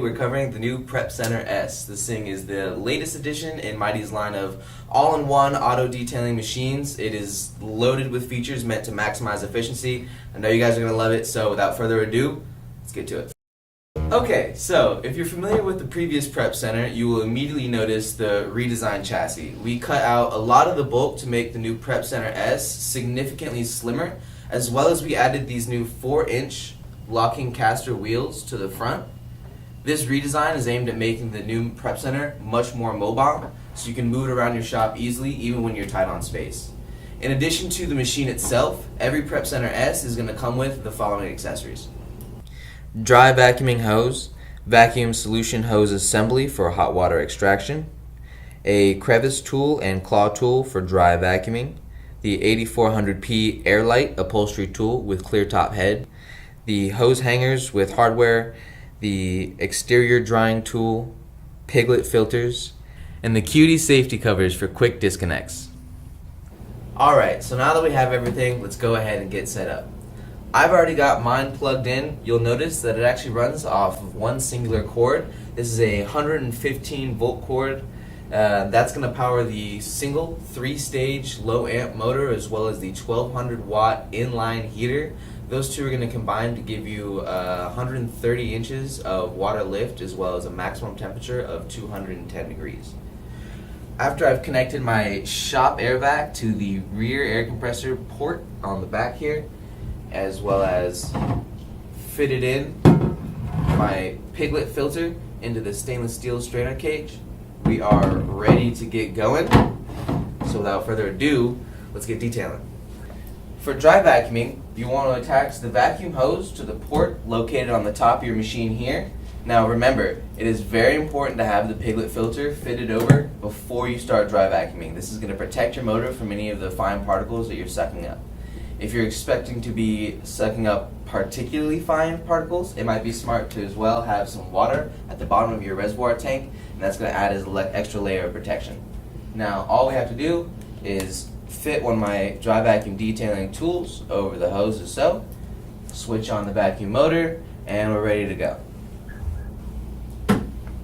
We're covering the new Prep Center S. This thing is the latest addition in Mytee's line of all-in-one auto detailing machines. It is loaded with features meant to maximize efficiency. I know you guys are going to love it, so without further ado, let's get to it. Okay, so if you're familiar with the previous Prep Center, you will immediately notice the redesigned chassis. We cut out a lot of the bulk to make the new Prep Center S significantly slimmer, as well as we added these new 4-inch locking caster wheels to the front. This redesign is aimed at making the new Prep Center much more mobile, so you can move it around your shop easily even when you're tight on space. In addition to the machine itself, every Prep Center S is going to come with the following accessories. Dry vacuuming hose, vacuum solution hose assembly for hot water extraction, a crevice tool and claw tool for dry vacuuming, the 8400P Airlight upholstery tool with clear top head, the hose hangers with hardware, the exterior drying tool, piglet filters, and the cutie safety covers for quick disconnects. Alright, so now that we have everything, let's go ahead and get set up. I've already got mine plugged in. You'll notice that it actually runs off of one singular cord. This is a 115 volt cord. That's going to power the single 3-stage low amp motor as well as the 1200 watt inline heater. Those two are going to combine to give you 130 inches of water lift as well as a maximum temperature of 210 degrees. After I've connected my shop air vac to the rear air compressor port on the back here, as well as fitted in my piglet filter into the stainless steel strainer cage, we are ready to get going. So without further ado, let's get detailing. For dry vacuuming, you want to attach the vacuum hose to the port located on the top of your machine here. Now remember, it is very important to have the piglet filter fitted over before you start dry vacuuming. This is going to protect your motor from any of the fine particles that you're sucking up. If you're expecting to be sucking up particularly fine particles, it might be smart to as well have some water at the bottom of your reservoir tank, and that's going to add as an extra layer of protection. Now all we have to do is fit one of my dry vacuum detailing tools over the hose as so, switch on the vacuum motor, and we're ready to go.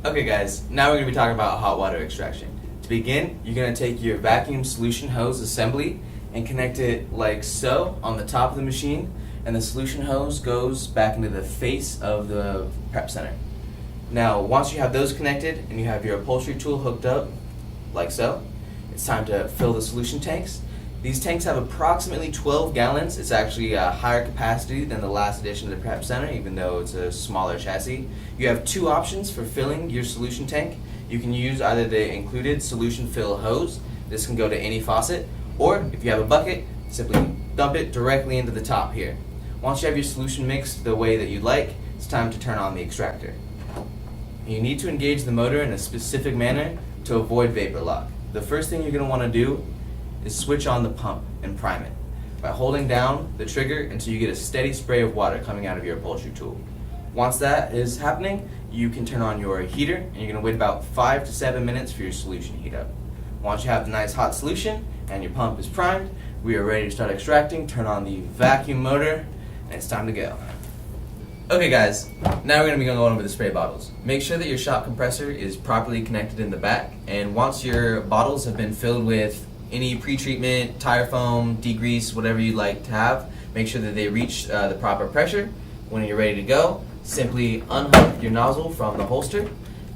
Okay guys, now we're going to be talking about hot water extraction. To begin, you're going to take your vacuum solution hose assembly and connect it like so on the top of the machine, and the solution hose goes back into the face of the Prep Center. Now once you have those connected and you have your upholstery tool hooked up like so, it's time to fill the solution tanks. These tanks have approximately 12 gallons. It's actually a higher capacity than the last edition of the Prep Center, even though it's a smaller chassis. You have two options for filling your solution tank. You can use either the included solution fill hose. This can go to any faucet, or if you have a bucket, simply dump it directly into the top here. Once you have your solution mixed the way that you'd like, it's time to turn on the extractor. You need to engage the motor in a specific manner to avoid vapor lock. The first thing you're going to want to do is switch on the pump and prime it by holding down the trigger until you get a steady spray of water coming out of your upholstery tool. Once that is happening, you can turn on your heater, and you're going to wait about 5 to 7 minutes for your solution to heat up. Once you have the nice hot solution and your pump is primed, we are ready to start extracting. Turn on the vacuum motor, and it's time to go. Okay guys, now we're going to be going over the spray bottles. Make sure that your shop compressor is properly connected in the back, and once your bottles have been filled with any pre-treatment, tire foam, degrease, whatever you'd like to have, make sure that they reach the proper pressure. When you're ready to go, simply unhook your nozzle from the holster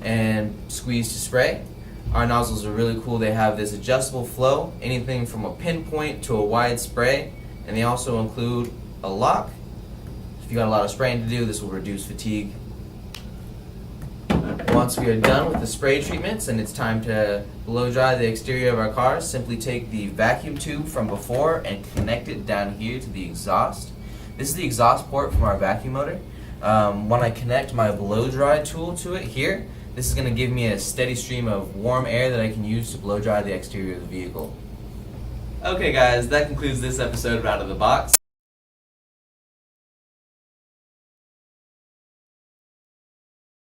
and squeeze to spray. Our nozzles are really cool. They have this adjustable flow, anything from a pinpoint to a wide spray, and they also include a lock. If you got a lot of spraying to do, this will reduce fatigue. Once we are done with the spray treatments and it's time to blow dry the exterior of our cars, simply take the vacuum tube from before and connect it down here to the exhaust. This is the exhaust port from our vacuum motor. When I connect my blow dry tool to it here, this is going to give me a steady stream of warm air that I can use to blow dry the exterior of the vehicle. Okay guys, that concludes this episode of Out of the Box.